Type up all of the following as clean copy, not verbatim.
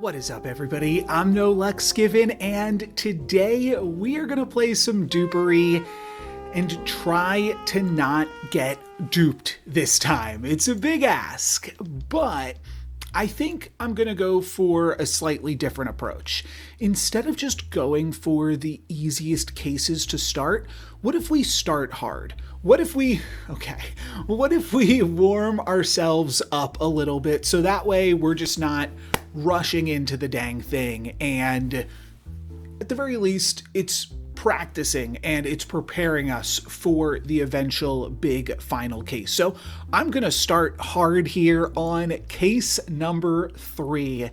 What is up, everybody? I'm No Lex Given, and today we are going to play some DUPERY and try to not get duped this time. It's a big ask, but I think I'm going to go for a slightly different approach. Instead of just going for the easiest cases to start, what if we start hard? What if we warm ourselves up a little bit so that way we're just not rushing into the dang thing, and at the very least it's practicing and it's preparing us for the eventual big final case. So I'm gonna start hard here on case number 3,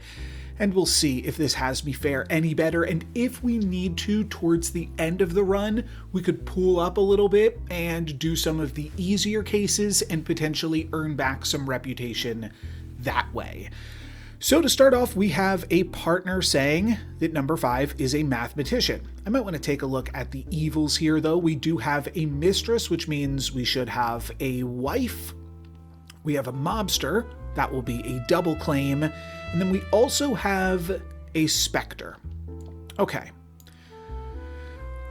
and we'll see if this has me fare any better, and if we need to towards the end of the run we could pull up a little bit and do some of the easier cases and potentially earn back some reputation that way. So to start off, we have a partner saying that number 5 is a mathematician. I might want to take a look at the evils here, though. We do have a mistress, which means we should have a wife. We have a mobster. That will be a double claim. And then we also have a specter. Okay.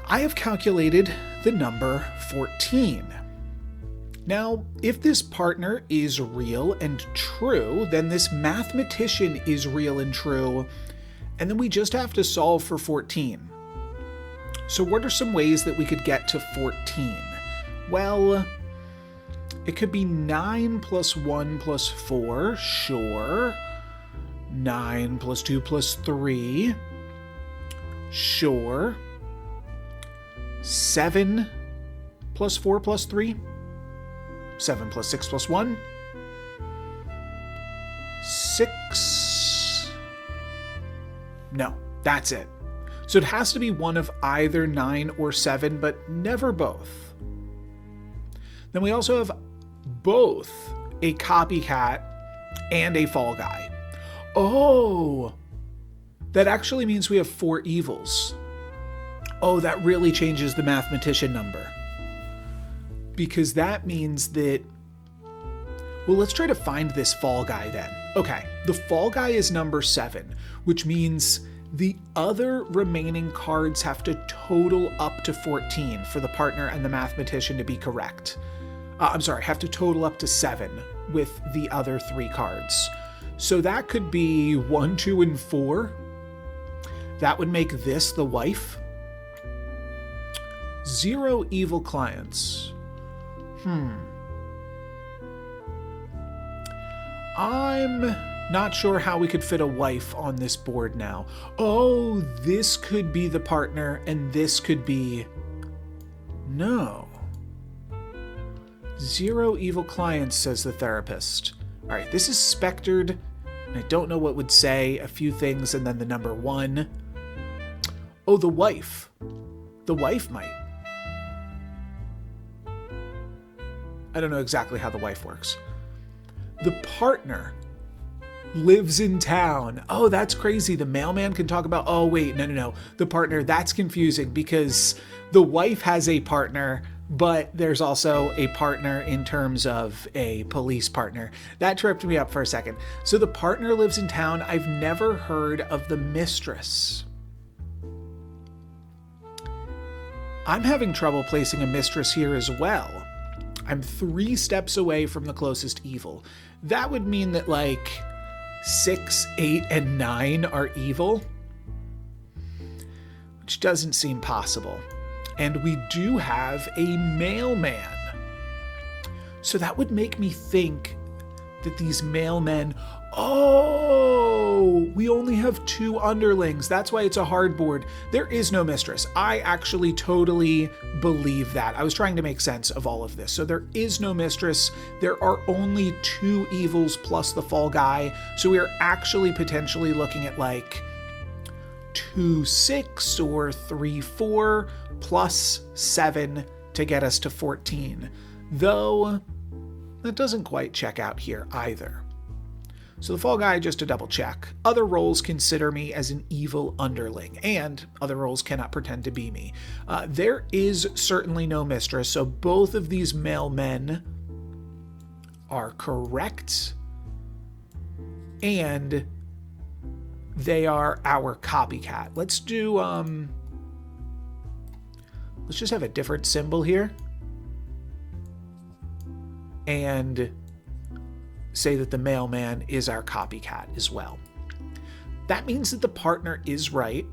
I have calculated the number 14. Now, if this partner is real and true, then this mathematician is real and true, and then we just have to solve for 14. So what are some ways that we could get to 14? Well, it could be 9 plus 1 plus 4, sure. 9 plus 2 plus 3, sure. 7 plus 4 plus 3, 7 plus 6 plus 1, 6, no, that's it. So it has to be one of either 9 or 7, but never both. Then we also have both a copycat and a fall guy. Oh, that actually means we have 4 evils. Oh, that really changes the mathematician number. Because that means that, well, let's try to find this fall guy then. Okay, the fall guy is number 7, which means the other remaining cards have to total up to 14 for the partner and the mathematician to be correct. Have to total up to 7 with the other 3 cards. So that could be 1, 2, and 4. That would make this the wife. 0 evil clients. I'm not sure how we could fit a wife on this board now. Oh, this could be the partner, and this could be... No. 0 evil clients, says the therapist. All right, this is spectered, and I don't know what would say. A few things, and then the number 1. Oh, the wife. The wife might. I don't know exactly how the wife works. The partner lives in town. Oh, that's crazy. The mailman can talk about, oh, wait, no. The partner, that's confusing because the wife has a partner, but there's also a partner in terms of a police partner. That tripped me up for a second. So the partner lives in town. I've never heard of the mistress. I'm having trouble placing a mistress here as well. I'm 3 steps away from the closest evil. That would mean that like 6, 8, and 9 are evil, which doesn't seem possible. And we do have a mailman. So that would make me think that these mailmen, oh, we only have 2 underlings. That's why it's a hard board. There is no mistress. I actually totally believe that. I was trying to make sense of all of this. So there is no mistress. There are only 2 evils plus the fall guy. So we are actually potentially looking at like 2, 6 or 3, 4 plus 7 to get us to 14. Though that doesn't quite check out here either. So the fall guy, just to double check. Other roles consider me as an evil underling, and other roles cannot pretend to be me. There is certainly no mistress, so both of these male men are correct. And they are our copycat. Let's do, let's just have a different symbol here. And say that the mailman is our copycat as well. That means that the partner is right.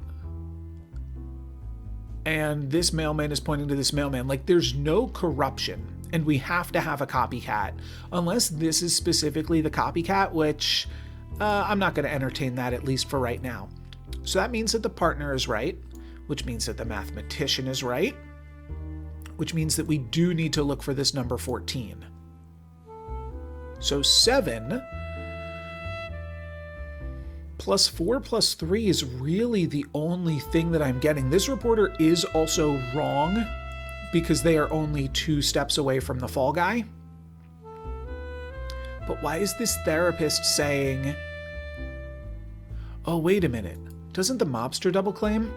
And this mailman is pointing to this mailman. Like, there's no corruption. And we have to have a copycat. Unless this is specifically the copycat, which I'm not going to entertain that, at least for right now. So that means that the partner is right, which means that the mathematician is right, which means that we do need to look for this number 14. So 7 plus 4 plus 3 is really the only thing that I'm getting. This reporter is also wrong because they are only 2 steps away from the fall guy. But why is this therapist saying, oh, wait a minute, doesn't the mobster double claim?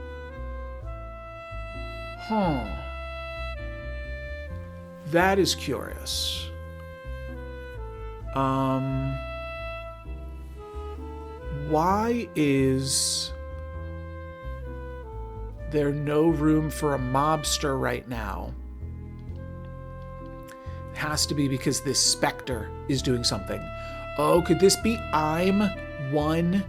That is curious. Why is there no room for a mobster right now? It has to be because this specter is doing something. Oh, could this be I'm 1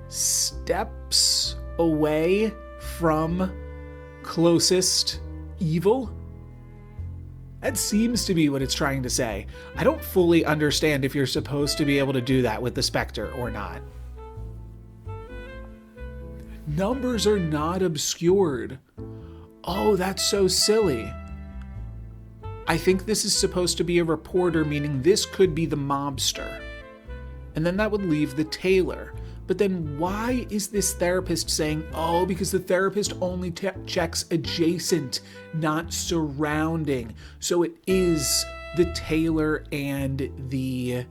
steps away from closest evil? That seems to be what it's trying to say. I don't fully understand if you're supposed to be able to do that with the specter or not. Numbers are not obscured. Oh, that's so silly. I think this is supposed to be a reporter, meaning this could be the mobster. And then that would leave the tailor. But then why is this therapist saying, oh, because the therapist only checks adjacent, not surrounding. So it is the tailor and the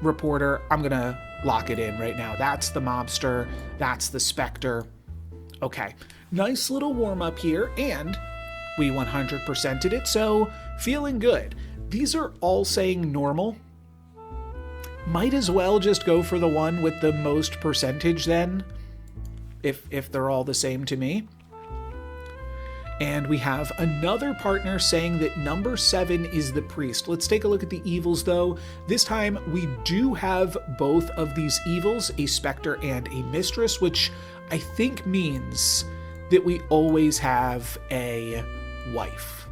reporter. I'm going to lock it in right now. That's the mobster. That's the specter. Okay, nice little warm up here. And we 100%ed it, so feeling good. These are all saying normal. Might as well just go for the one with the most percentage then, if they're all the same to me. And we have another partner saying that number 7 is the priest. Let's take a look at the evils though. This time we do have both of these evils, a specter and a mistress, which I think means that we always have a wife.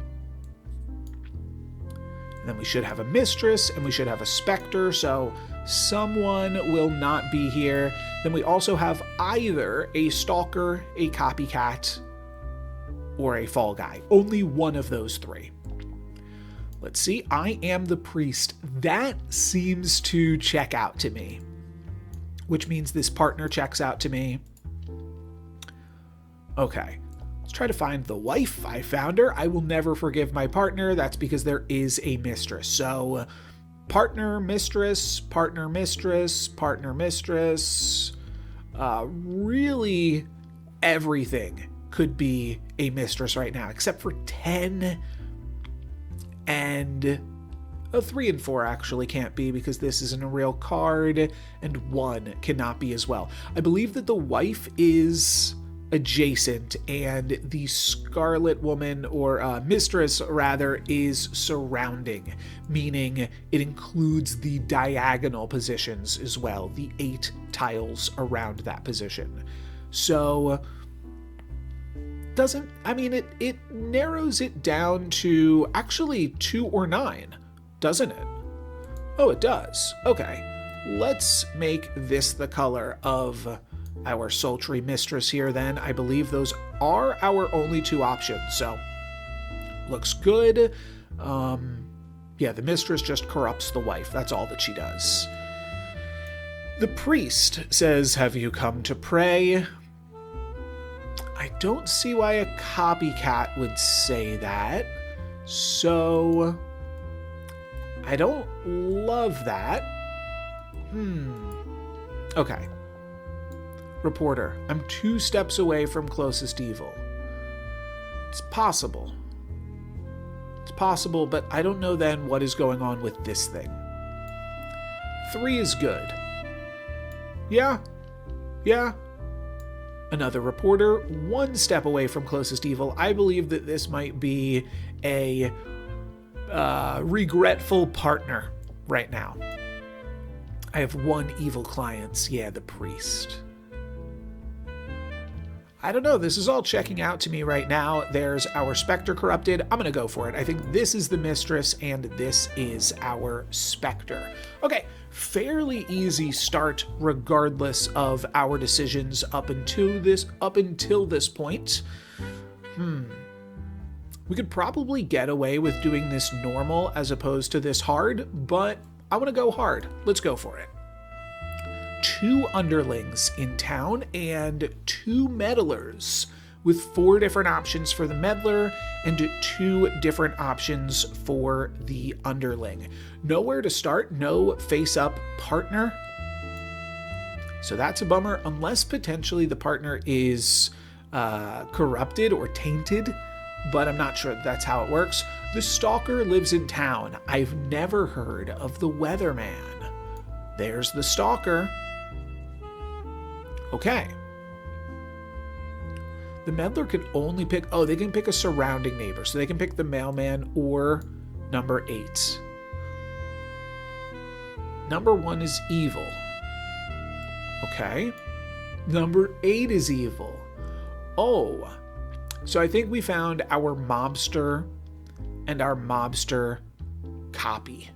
And then we should have a mistress and we should have a specter, so someone will not be here. Then we also have either a stalker, a copycat, or a fall guy. Only one of those 3. Let's see. I am the priest. That seems to check out to me, which means this partner checks out to me. Okay. Let's try to find the wife. I found her. I will never forgive my partner. That's because there is a mistress. So partner, mistress, partner, mistress, partner, mistress. Really everything could be a mistress right now, except for 10 and 3 and 4 actually can't be because this isn't a real card, and 1 cannot be as well. I believe that the wife is adjacent and the scarlet woman, or mistress rather, is surrounding, meaning it includes the diagonal positions as well, the 8 tiles around that position. So it narrows it down to actually 2 or 9, doesn't it? Oh, it does. Okay, let's make this the color of our sultry mistress here then. I believe those are our only 2 options, so looks good. Yeah, the mistress just corrupts the wife. That's all that she does. The priest says, have you come to pray? I don't see why a copycat would say that, so I don't love that. Okay. Reporter, I'm 2 steps away from closest evil. It's possible. It's possible, but I don't know then what is going on with this thing. 3 is good. Yeah, Yeah. Another reporter, one step away from closest evil. I believe that this might be a regretful partner right now. I have one evil client. Yeah, the priest. I don't know. This is all checking out to me right now. There's our Spectre corrupted. I'm going to go for it. I think this is the mistress and this is our Spectre. Okay, fairly easy start regardless of our decisions up until this point. We could probably get away with doing this normal as opposed to this hard, but I want to go hard. Let's go for it. 2 underlings in town and 2 meddlers with 4 different options for the meddler and 2 different options for the underling. Nowhere to start, no face-up partner. So that's a bummer, unless potentially the partner is corrupted or tainted, but I'm not sure that's how it works. The stalker lives in town. I've never heard of the weatherman. There's the stalker. Okay. The meddler can only pick, they can pick a surrounding neighbor. So they can pick the mailman or number 8. Number 1 is evil. Okay. Number 8 is evil. Oh. So I think we found our mobster and our mobster copy.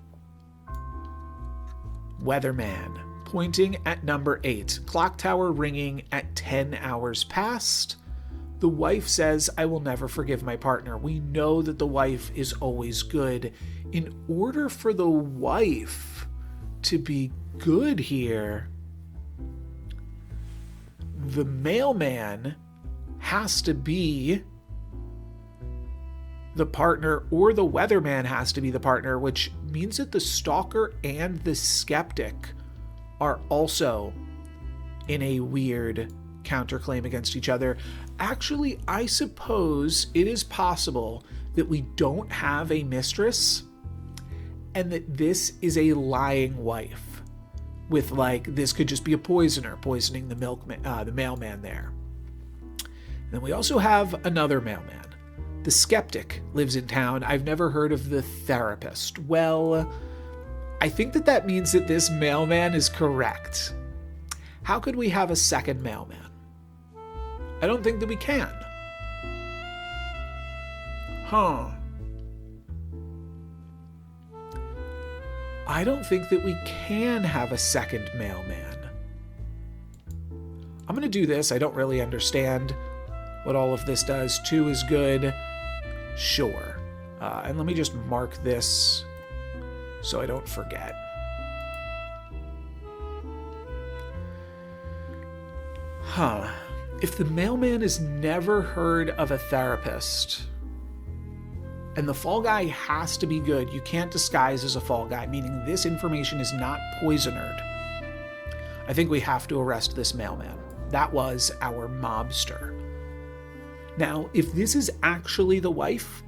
Weatherman. Pointing at number 8. Clock tower ringing at 10 hours past. The wife says, I will never forgive my partner. We know that the wife is always good. In order for the wife to be good here, the mailman has to be the partner, or the weatherman has to be the partner, which means that the stalker and the skeptic are also in a weird counterclaim against each other. Actually, I suppose it is possible that we don't have a mistress and that this is a lying wife with, like, this could just be a poisoner poisoning the mailman there. And then we also have another mailman. The skeptic lives in town. I've never heard of the therapist. Well, I think that means that this mailman is correct. How could we have a second mailman? I don't think that we can. I don't think that we can have a second mailman. I'm going to do this. I don't really understand what all of this does. 2 is good. Sure. And let me just mark this so I don't forget. If the mailman has never heard of a therapist, and the fall guy has to be good, you can't disguise as a fall guy, meaning this information is not poisonered, I think we have to arrest this mailman. That was our mobster. Now, if this is actually the wife,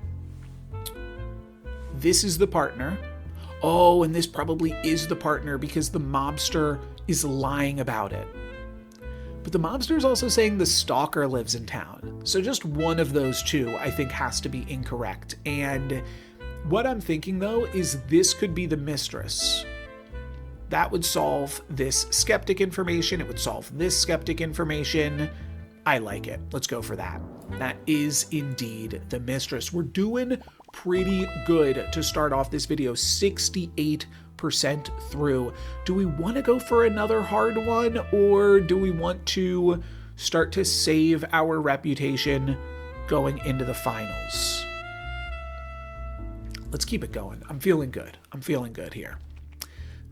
this is the partner. Oh, and this probably is the partner because the mobster is lying about it. But the mobster is also saying the stalker lives in town. So just one of those 2, I think, has to be incorrect. And what I'm thinking, though, is this could be the mistress. That would solve this skeptic information. It would solve this skeptic information. I like it. Let's go for that. That is indeed the mistress. We're doing pretty good to start off this video. 68% through. Do we want to go for another hard one, or do we want to start to save our reputation going into the finals? Let's keep it going. I'm feeling good. I'm feeling good here.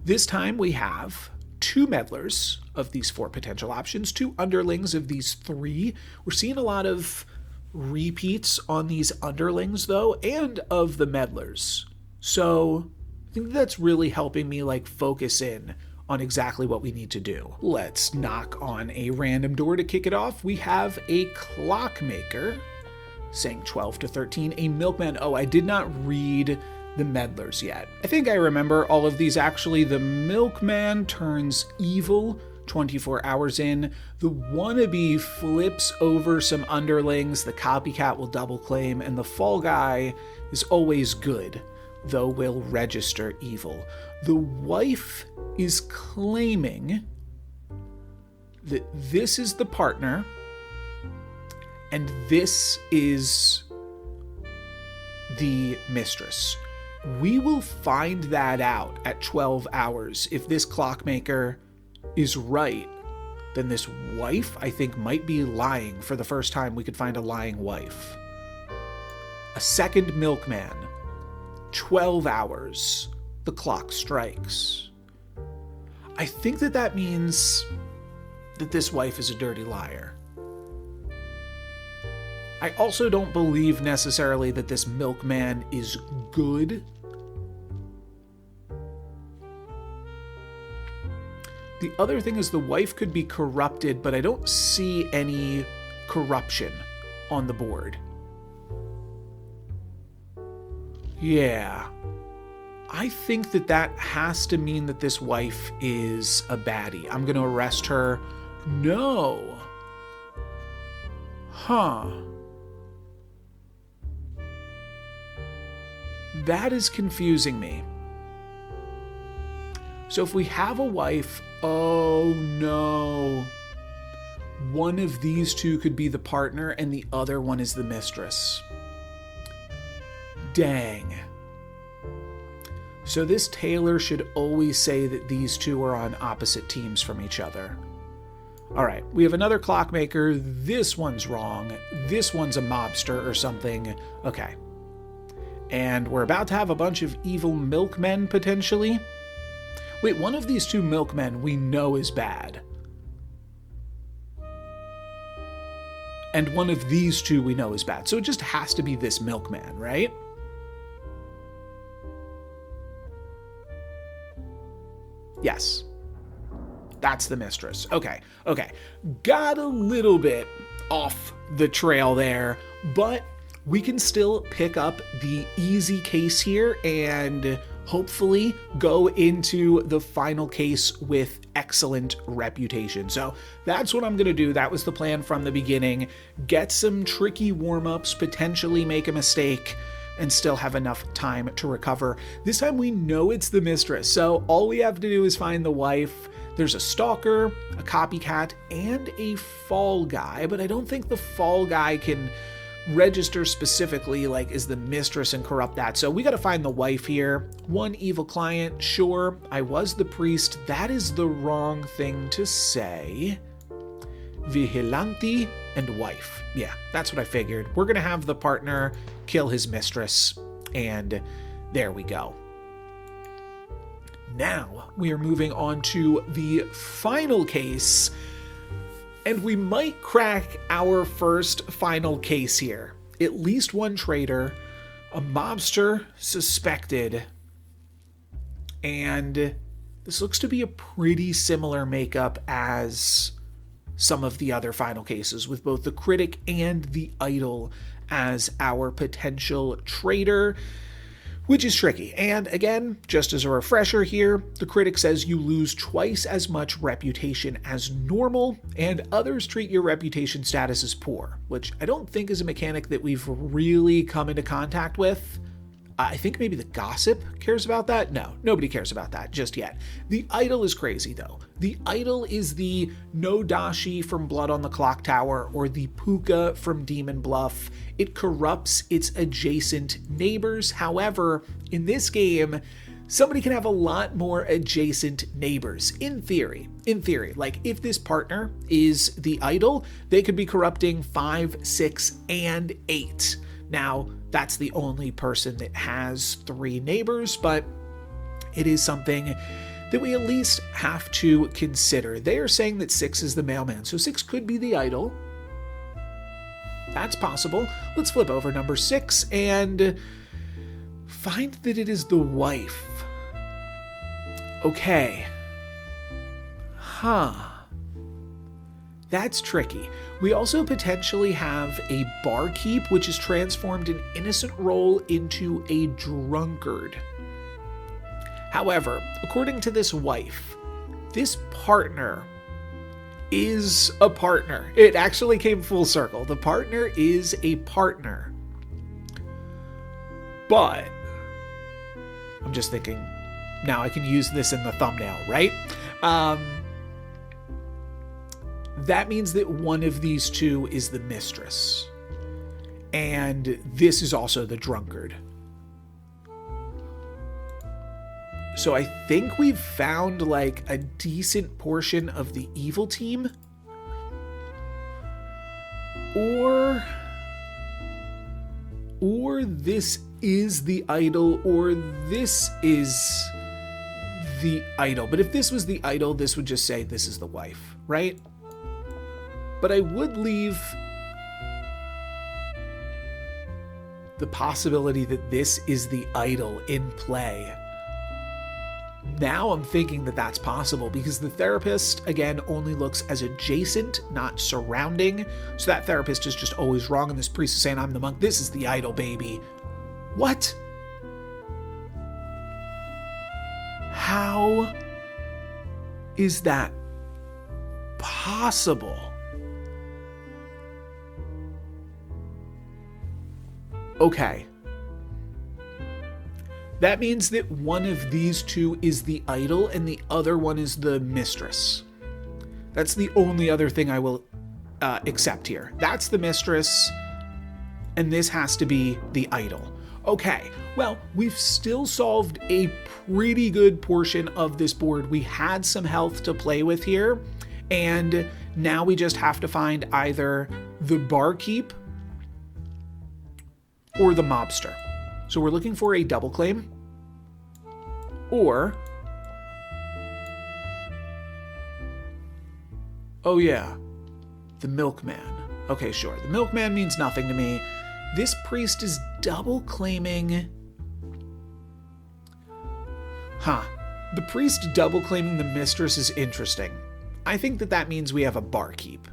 This time we have 2 meddlers of these 4 potential options, 2 underlings of these 3. We're seeing a lot of repeats on these underlings, though, and of the meddlers. So I think that's really helping me, like, focus in on exactly what we need to do. Let's knock on a random door to kick it off. We have a clockmaker saying 12 to 13, a milkman. Oh, I did not read the meddlers yet. I think I remember all of these actually. The milkman turns evil 24 hours in. The wannabe flips over some underlings, the copycat will double claim, and the fall guy is always good, though will register evil. The wife is claiming that this is the partner, and this is the mistress. We will find that out at 12 hours. If this clockmaker is right, then this wife, I think, might be lying for the first time we could find a lying wife. A second milkman. 12 hours. The clock strikes. I think that means that this wife is a dirty liar. I also don't believe necessarily that this milkman is good. The other thing is the wife could be corrupted, but I don't see any corruption on the board. Yeah. I think that has to mean that this wife is a baddie. I'm going to arrest her. No. Huh. That is confusing me. So if we have a wife, oh no. One of these two could be the partner and the other one is the mistress. Dang. So this tailor should always say that these two are on opposite teams from each other. All right, we have another clockmaker. This one's wrong. This one's a mobster or something. Okay. And we're about to have a bunch of evil milkmen, potentially. Wait, one of these two milkmen we know is bad. And one of these two we know is bad. So it just has to be this milkman, right? Yes. That's the mistress. Okay. Got a little bit off the trail there, but we can still pick up the easy case here and hopefully go into the final case with excellent reputation. So that's what I'm going to do. That was the plan from the beginning. Get some tricky warm-ups, potentially make a mistake, and still have enough time to recover. This time we know it's the mistress, so all we have to do is find the wife. There's a stalker, a copycat, and a fall guy, but I don't think the fall guy can register specifically, like, is the mistress and corrupt that. So we got to find the wife here. One evil client, sure, I was the priest. That is the wrong thing to say. Vigilante and wife. Yeah, that's what I figured. We're going to have the partner kill his mistress, and there we go. Now we are moving on to the final case, and we might crack our first final case here. At least one traitor, a mobster suspected, and this looks to be a pretty similar makeup as some of the other final cases, with both the critic and the idol as our potential traitor, which is tricky. And again, just as a refresher here, the critic says you lose twice as much reputation as normal, and others treat your reputation status as poor, which I don't think is a mechanic that we've really come into contact with. I think maybe the gossip cares about that. No, nobody cares about that just yet. The idol is crazy though. The idol is the Nodashi from Blood on the Clock Tower or the Puka from Demon Bluff. It corrupts its adjacent neighbors. However, in this game, somebody can have a lot more adjacent neighbors. In theory, like if this partner is the idol, they could be corrupting 5, 6, and 8. Now, that's the only person that has 3 neighbors, but it is something that we at least have to consider. They are saying that 6 is the mailman, so 6 could be the idol. That's possible. Let's flip over number 6 and find that it is the wife. Okay. That's tricky. We also potentially have a barkeep, which has transformed an innocent role into a drunkard. However, according to this wife, this partner is a partner. It actually came full circle. The partner is a partner. But I'm just thinking, now I can use this in the thumbnail, right? That means that one of these two is the mistress. And this is also the drunkard. So I think we've found like a decent portion of the evil team. Or this is the idol, or this is the idol. But if this was the idol, this would just say this is the wife, right? But I would leave the possibility that this is the idol in play. Now I'm thinking that that's possible because the therapist, again, only looks as adjacent, not surrounding. So that therapist is just always wrong, and this priest is saying, I'm the monk. This is the idol, baby. What? How is that possible? Okay. That means that one of these two is the idol and the other one is the mistress. That's the only other thing I will accept here. That's the mistress, and this has to be the idol. Okay, well, we've still solved a pretty good portion of this board. We had some health to play with here, and now we just have to find either the barkeep or the mobster. So we're looking for a double claim, or, oh yeah, the milkman. Okay, sure. The milkman means nothing to me. This priest is double claiming. The priest double claiming the mistress is interesting. I think that that means we have a barkeep.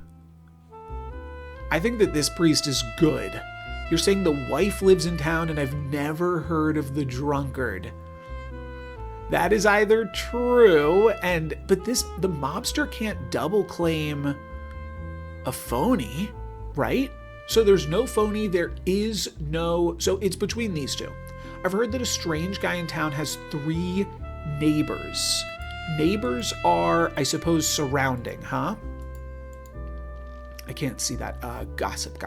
I think that this priest is good. You're saying the wife lives in town and I've never heard of the drunkard. That is either true, but the mobster can't double claim a phony, right? So there's no phony, so it's between these two. I've heard that a strange guy in town has 3 neighbors. Neighbors are, I suppose, surrounding, huh? I can't see that. Gossip.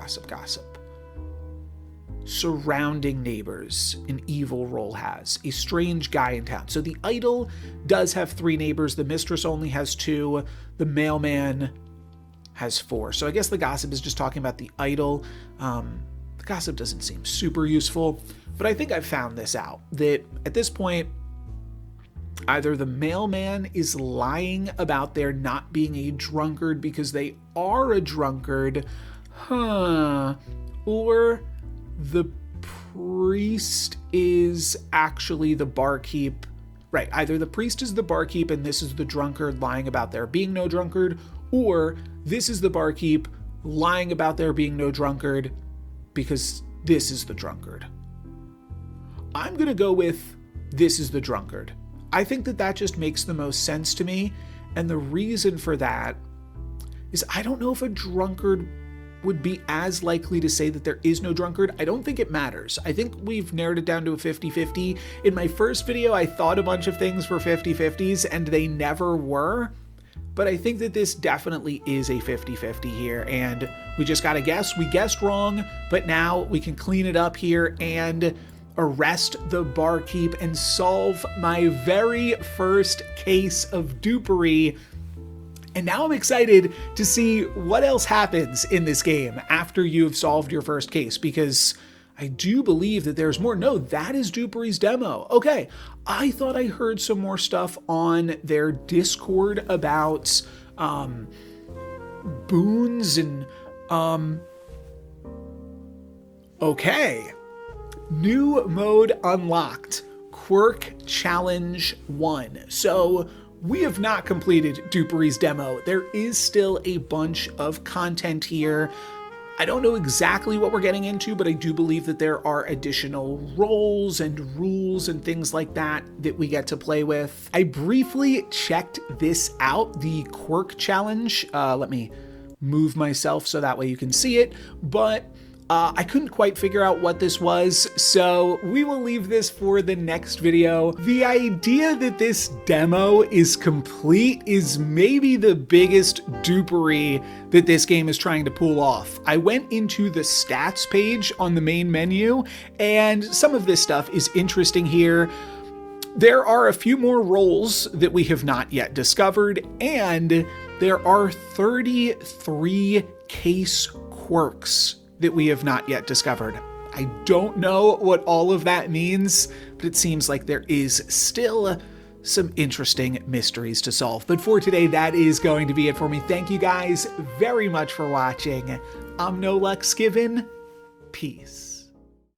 Surrounding neighbors, an evil role has. A strange guy in town. So the idol does have 3 neighbors. The mistress only has 2. The mailman has 4. So I guess the gossip is just talking about the idol. The gossip doesn't seem super useful, but I think I've found this out. That at this point, either the mailman is lying about there not being a drunkard because they are a drunkard, or the priest is actually the barkeep. Right, either the priest is the barkeep and this is the drunkard lying about there being no drunkard, or this is the barkeep lying about there being no drunkard because this is the drunkard. I'm going to go with this is the drunkard. I think that that just makes the most sense to me, and the reason for that is I don't know if a drunkard would be as likely to say that there is no drunkard. I don't think it matters. I think we've narrowed it down to a 50-50. In my first video, I thought a bunch of things were 50-50s and they never were, but I think that this definitely is a 50-50 here, and we just gotta guess. We guessed wrong, but now we can clean it up here and arrest the barkeep and solve my very first case of dupery. And now I'm excited to see what else happens in this game after you've solved your first case, because I do believe that there's more. No, that is Dupery's demo. Okay, I thought I heard some more stuff on their Discord about boons and okay. New mode unlocked. Quirk Challenge 1. So we have not completed Dupery's demo. There is still a bunch of content here. I don't know exactly what we're getting into, but I do believe that there are additional roles and rules and things like that that we get to play with. I briefly checked this out, the quirk challenge. Let me move myself so that way you can see it, but I couldn't quite figure out what this was, so we will leave this for the next video. The idea that this demo is complete is maybe the biggest dupery that this game is trying to pull off. I went into the stats page on the main menu, and some of this stuff is interesting here. There are a few more roles that we have not yet discovered, and there are 33 case quirks that we have not yet discovered. I don't know what all of that means, but it seems like there is still some interesting mysteries to solve. But for today, that is going to be it for me. Thank you guys very much for watching. I'm No Lux Given. Peace.